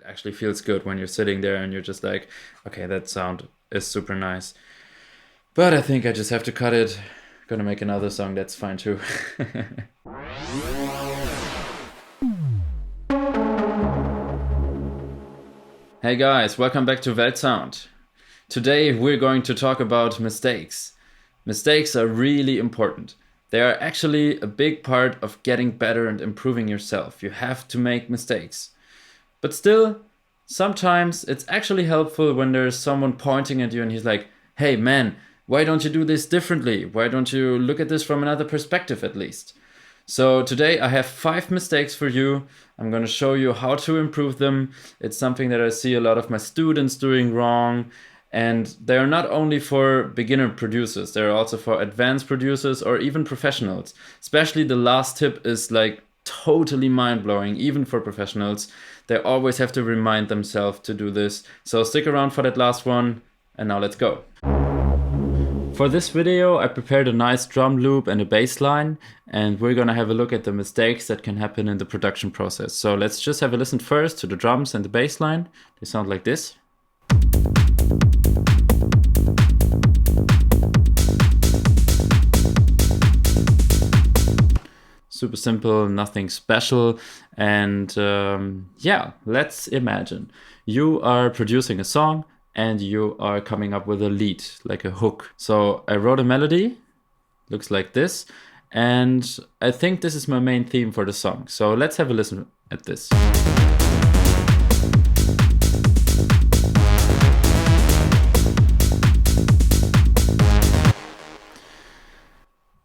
actually feels good when you're sitting there and you're just like, okay, that sound is super nice. But I think I just have to cut it. Gonna make another song, that's fine too. Hey guys, welcome back to weltsound. Today we're going to talk about mistakes. Mistakes are really important. They are actually a big part of getting better and improving yourself. You have to make mistakes. But still, sometimes it's actually helpful when there's someone pointing at you and he's like, hey man, why don't you do this differently? Why don't you look at this from another perspective at least? So today I have 5 mistakes for you. I'm going to show you how to improve them. It's something that I see a lot of my students doing wrong. And they are not only for beginner producers, they're also for advanced producers or even professionals. Especially the last tip is like totally mind-blowing, even for professionals. They always have to remind themselves to do this. So stick around for that last one, and now let's go. For this video, I prepared a nice drum loop and a bass line, and we're gonna have a look at the mistakes that can happen in the production process. So let's just have a listen first to the drums and the bass line. They sound like this. Super simple, nothing special. And yeah, let's imagine you are producing a song and you are coming up with a lead, like a hook. So I wrote a melody, looks like this, and I think this is my main theme for the song. So let's have a listen at this.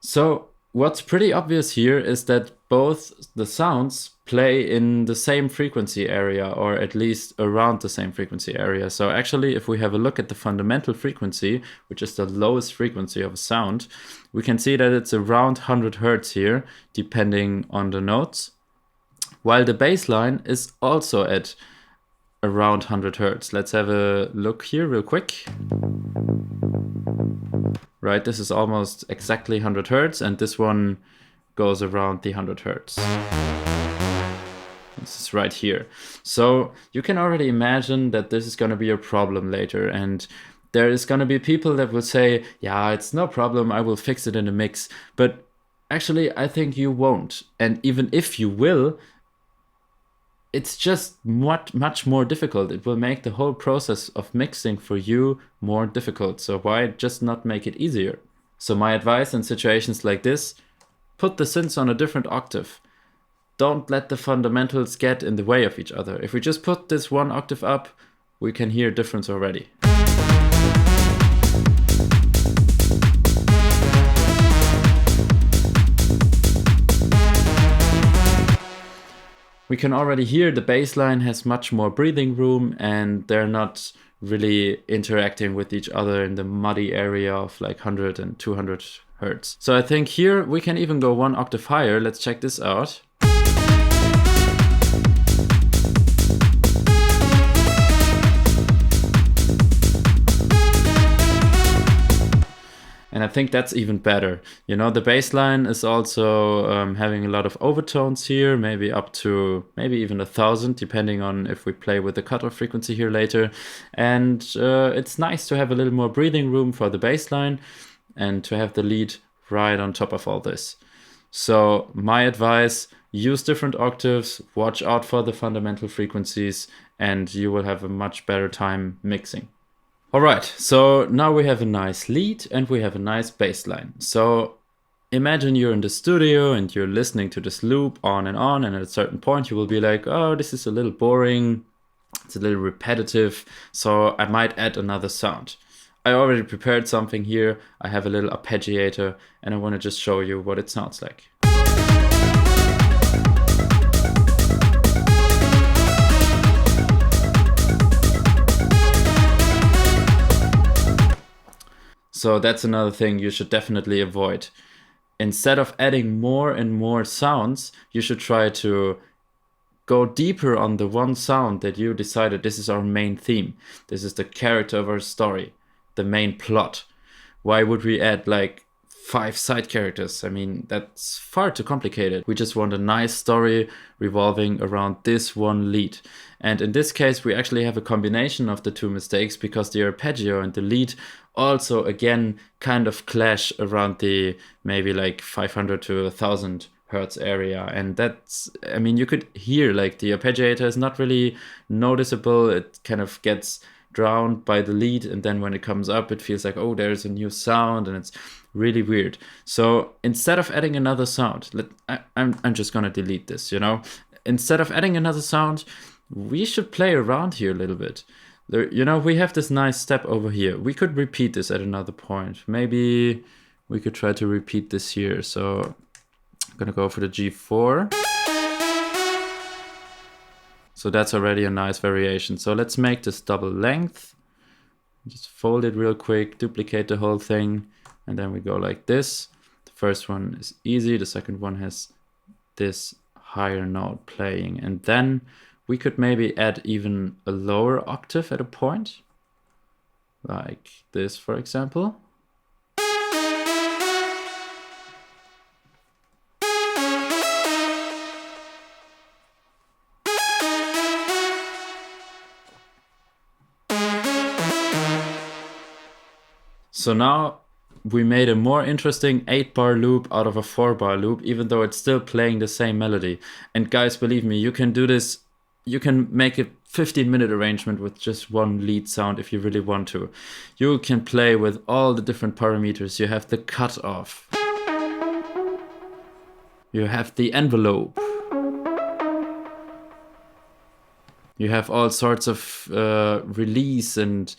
So what's pretty obvious here is that both the sounds play in the same frequency area, or at least around the same frequency area. So actually, if we have a look at the fundamental frequency, which is the lowest frequency of a sound, we can see that it's around 100 Hertz here, depending on the notes, while the bass line is also at around 100 Hertz. Let's have a look here real quick. Right, this is almost exactly 100 Hertz, and this one goes around the 100 Hertz. This is right here. So you can already imagine that this is going to be a problem later, and there is going to be people that will say, yeah, it's no problem, I will fix it in the mix. But actually, I think you won't. And even if you will, it's just much more difficult. It will make the whole process of mixing for you more difficult. So why just not make it easier? So my advice in situations like this, put the synths on a different octave. Don't let the fundamentals get in the way of each other. If we just put this one octave up, we can hear a difference already. We can already hear the bass line has much more breathing room, and they're not really interacting with each other in the muddy area of like 100 and 200 Hertz. So I think here we can even go one octave higher. Let's check this out. And I think that's even better. You know, the bass line is also having a lot of overtones here, maybe up to maybe even 1,000, depending on if we play with the cutoff frequency here later. And it's nice to have a little more breathing room for the bass line and to have the lead right on top of all this. So my advice, use different octaves, watch out for the fundamental frequencies, and you will have a much better time mixing. Alright, so now we have a nice lead and we have a nice bass line. So imagine you're in the studio and you're listening to this loop on, and at a certain point you will be like, oh, this is a little boring, it's a little repetitive, so I might add another sound. I already prepared something here. I have a little arpeggiator and I want to just show you what it sounds like. So that's another thing you should definitely avoid. Instead of adding more and more sounds, you should try to go deeper on the one sound that you decided this is our main theme. This is the character of our story, the main plot. Why would we add like 5 side characters. I mean, that's far too complicated. We just want a nice story revolving around this one lead. And in this case, we actually have a combination of the two mistakes, because the arpeggio and the lead also again kind of clash around the maybe like 500 to 1000 hertz area. And that's, I mean, you could hear like the arpeggiator is not really noticeable. It kind of gets drowned by the lead, and then when it comes up it feels like, oh, there's a new sound, and it's really weird. So instead of adding another sound, I'm just gonna delete this, you know. Instead of adding another sound, we should play around here a little bit. There, you know, we have this nice step over here. We could repeat this at another point. Maybe we could try to repeat this here. So I'm gonna go for the G4. So that's already a nice variation. So let's make this double length. Just fold it real quick, duplicate the whole thing, and then we go like this. The first one is easy, the second one has this higher note playing. And then we could maybe add even a lower octave at a point, like this, for example. So now we made a more interesting 8-bar loop out of a 4-bar loop, even though it's still playing the same melody. And guys, believe me, you can do this. You can make a 15-minute arrangement with just one lead sound if you really want to. You can play with all the different parameters. You have the cutoff. You have the envelope. You have all sorts of release and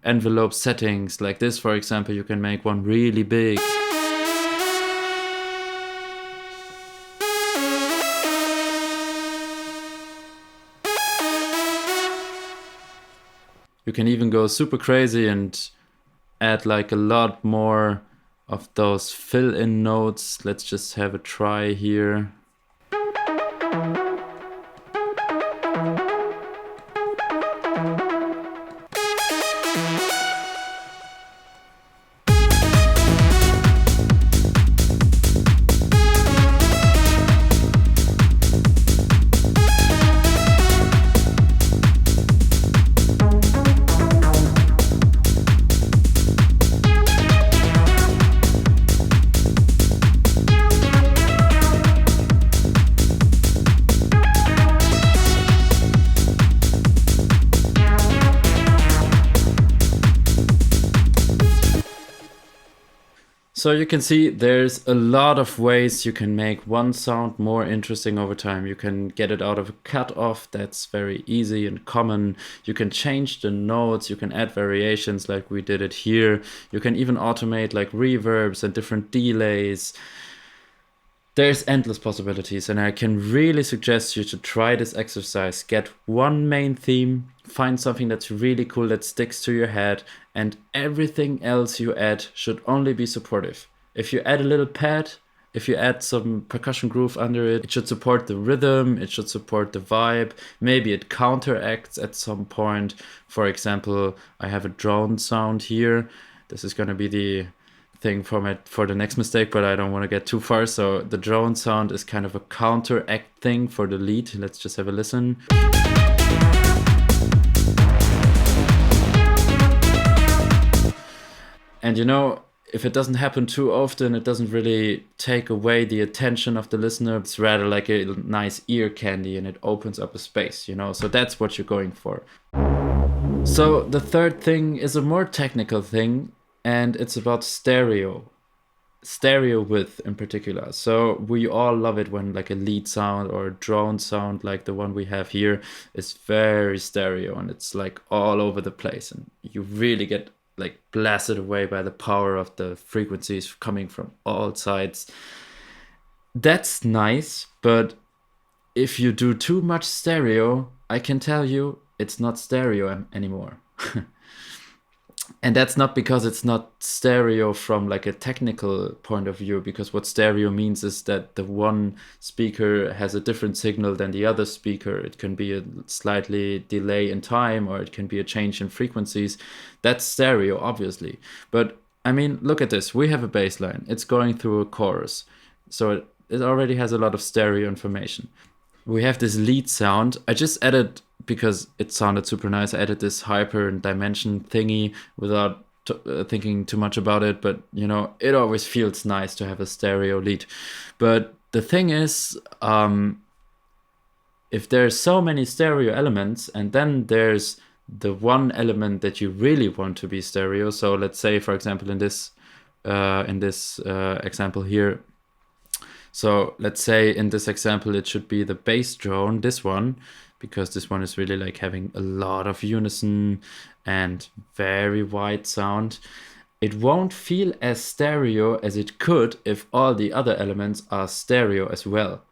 envelope settings. Like this, for example, you can make one really big. You can even go super crazy and add like a lot more of those fill-in notes. Let's just have a try here. So you can see there's a lot of ways you can make one sound more interesting over time. You can get it out of a cutoff, that's very easy and common. You can change the notes, you can add variations like we did it here. You can even automate like reverbs and different delays. There's endless possibilities, and I can really suggest you to try this exercise. Get one main theme, find something that's really cool that sticks to your head, and everything else you add should only be supportive. If you add a little pad, if you add some percussion groove under it, it should support the rhythm, it should support the vibe. Maybe it counteracts at some point. For example, I have a drone sound here. This is going to be the thing for the next mistake, but I don't want to get too far. So the drone sound is kind of a counteract thing for the lead. Let's just have a listen. And you know, if it doesn't happen too often, it doesn't really take away the attention of the listener. It's rather like a nice ear candy, and it opens up a space, you know? So that's what you're going for. So the third thing is a more technical thing, and it's about stereo width in particular. So we all love it when like a lead sound or a drone sound like the one we have here is very stereo, and it's like all over the place, and you really get like blasted away by the power of the frequencies coming from all sides. That's nice, but if you do too much stereo, I can tell you it's not stereo anymore. And that's not because it's not stereo from like a technical point of view, because what stereo means is that the one speaker has a different signal than the other speaker. It can be a slightly delay in time, or it can be a change in frequencies. That's stereo, obviously. But I mean, look at this. We have a bass line. It's going through a chorus. So it already has a lot of stereo information. We have this lead sound. I just added, because it sounded super nice, I added this hyper and dimension thingy without thinking too much about it. But, it always feels nice to have a stereo lead. But the thing is, if there's so many stereo elements and then there's the one element that you really want to be stereo. So let's say, for example, in this example here. So let's say in this example, it should be the bass drone, this one, because this one is really like having a lot of unison and very wide sound. It won't feel as stereo as it could if all the other elements are stereo as well.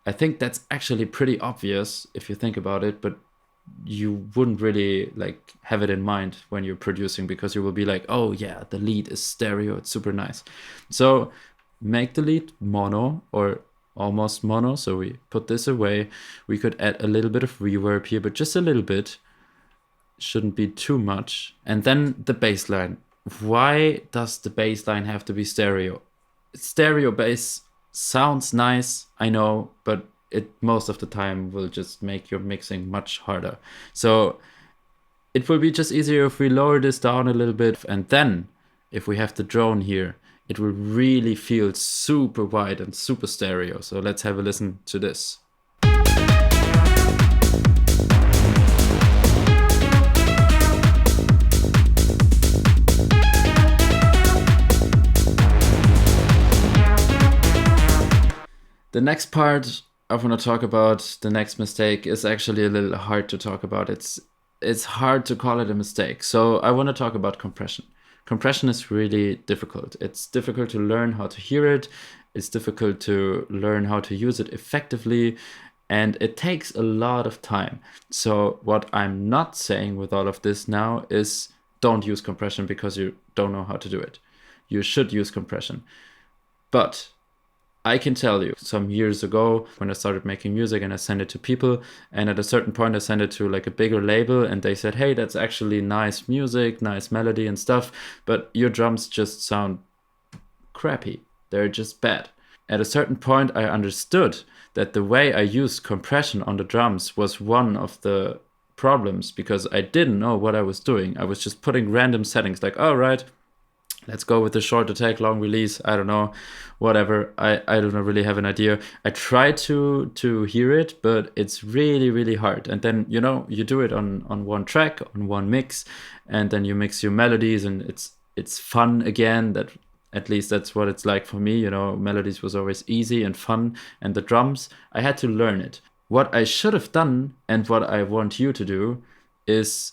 I think that's actually pretty obvious if you think about it, but you wouldn't really like have it in mind when you're producing, because you will be like, oh yeah, the lead is stereo, it's super nice. So make the lead mono or almost mono. So we put this away. We could add a little bit of reverb here, but just a little bit. Shouldn't be too much. And then the bass line. Why does the bass line have to be stereo? Stereo bass sounds nice, I know, but it most of the time will just make your mixing much harder. So it will be just easier if we lower this down a little bit, and then if we have the drone here, it will really feel super wide and super stereo. So let's have a listen to this. The next part I want to talk about, the next mistake, is actually a little hard to talk about. It's hard to call it a mistake. So I want to talk about compression. Compression is really difficult. It's difficult to learn how to hear it. It's difficult to learn how to use it effectively. And it takes a lot of time. So what I'm not saying with all of this now is don't use compression because you don't know how to do it. You should use compression. But I can tell you, some years ago when I started making music and I sent it to people, and at a certain point I sent it to like a bigger label and they said, hey, that's actually nice music, nice melody and stuff, but your drums just sound crappy. They're just bad. At a certain point I understood that the way I used compression on the drums was one of the problems, because I didn't know what I was doing. I was just putting random settings like, all right, let's go with the short attack, long release. I don't know, whatever. I don't really have an idea. I try to hear it, but it's really, really hard. And then, you do it on one track, on one mix, and then you mix your melodies, and it's fun again. That at least that's what it's like for me. Melodies was always easy and fun, and the drums, I had to learn it. What I should have done, and what I want you to do, is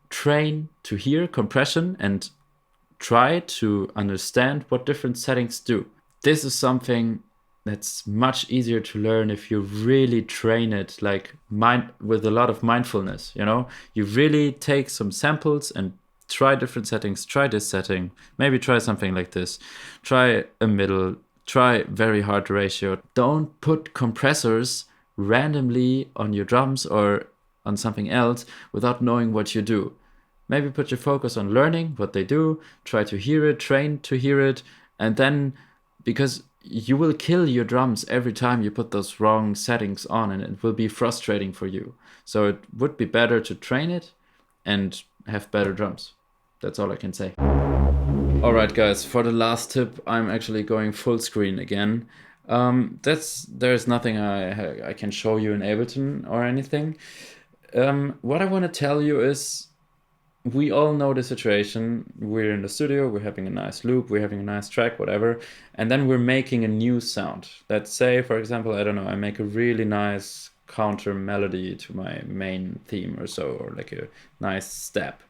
train to hear compression and try to understand what different settings do. This is something that's much easier to learn if you really train it, like with a lot of mindfulness. You really take some samples and try different settings. Try this setting, maybe try something like this, try a middle, try very hard ratio. Don't put compressors randomly on your drums or on something else without knowing what you do. Maybe put your focus on learning what they do, try to hear it, train to hear it, and then, because you will kill your drums every time you put those wrong settings on, and it will be frustrating for you. So it would be better to train it and have better drums. That's all I can say. Alright guys, for the last tip, I'm actually going full screen again. There's nothing I can show you in Ableton or anything. What I want to tell you is, we all know the situation. We're in the studio, we're having a nice loop, we're having a nice track, whatever, and then we're making a new sound. Let's say, for example, I don't know, I make a really nice counter melody to my main theme or so, or like a nice step.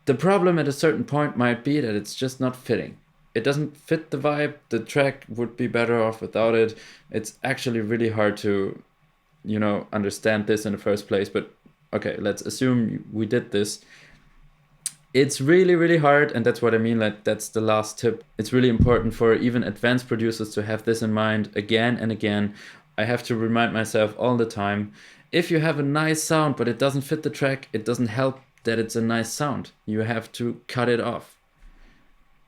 The problem at a certain point might be that it's just not fitting. It doesn't fit the vibe. The track would be better off without it. It's actually really hard to, understand this in the first place. But okay, let's assume we did this. It's really, really hard, and that's what I mean, like that's the last tip. It's really important for even advanced producers to have this in mind again and again. I have to remind myself all the time, if you have a nice sound but it doesn't fit the track, it doesn't help that it's a nice sound. You have to cut it off.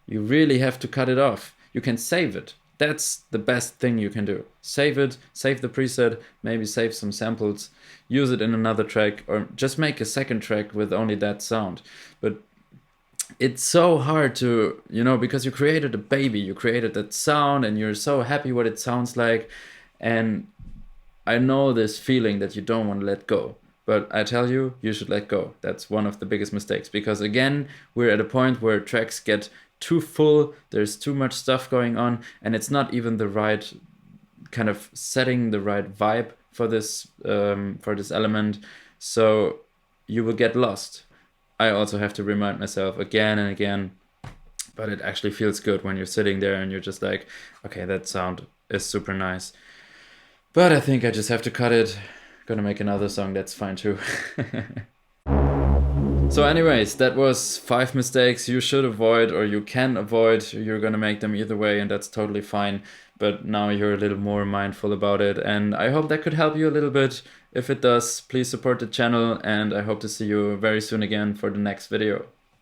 you really have to cut it off. You can save it. That's the best thing you can do. Save it, save the preset, maybe save some samples, use it in another track, or just make a second track with only that sound. But it's so hard to, because you created a baby, you created that sound and you're so happy what it sounds like. And I know this feeling that you don't want to let go. But I tell you, you should let go. That's one of the biggest mistakes. Because again, we're at a point where tracks get too full, there's too much stuff going on, and it's not even the right kind of setting, the right vibe for this element. So you will get lost. I also have to remind myself again and again, but it actually feels good when you're sitting there and you're just like, okay, that sound is super nice. But I think I just have to cut it. Gonna make another song, that's fine too. So anyways, that was 5 mistakes you should avoid or you can avoid. You're gonna make them either way and that's totally fine. But now you're a little more mindful about it. And I hope that could help you a little bit. If it does, please support the channel and I hope to see you very soon again for the next video.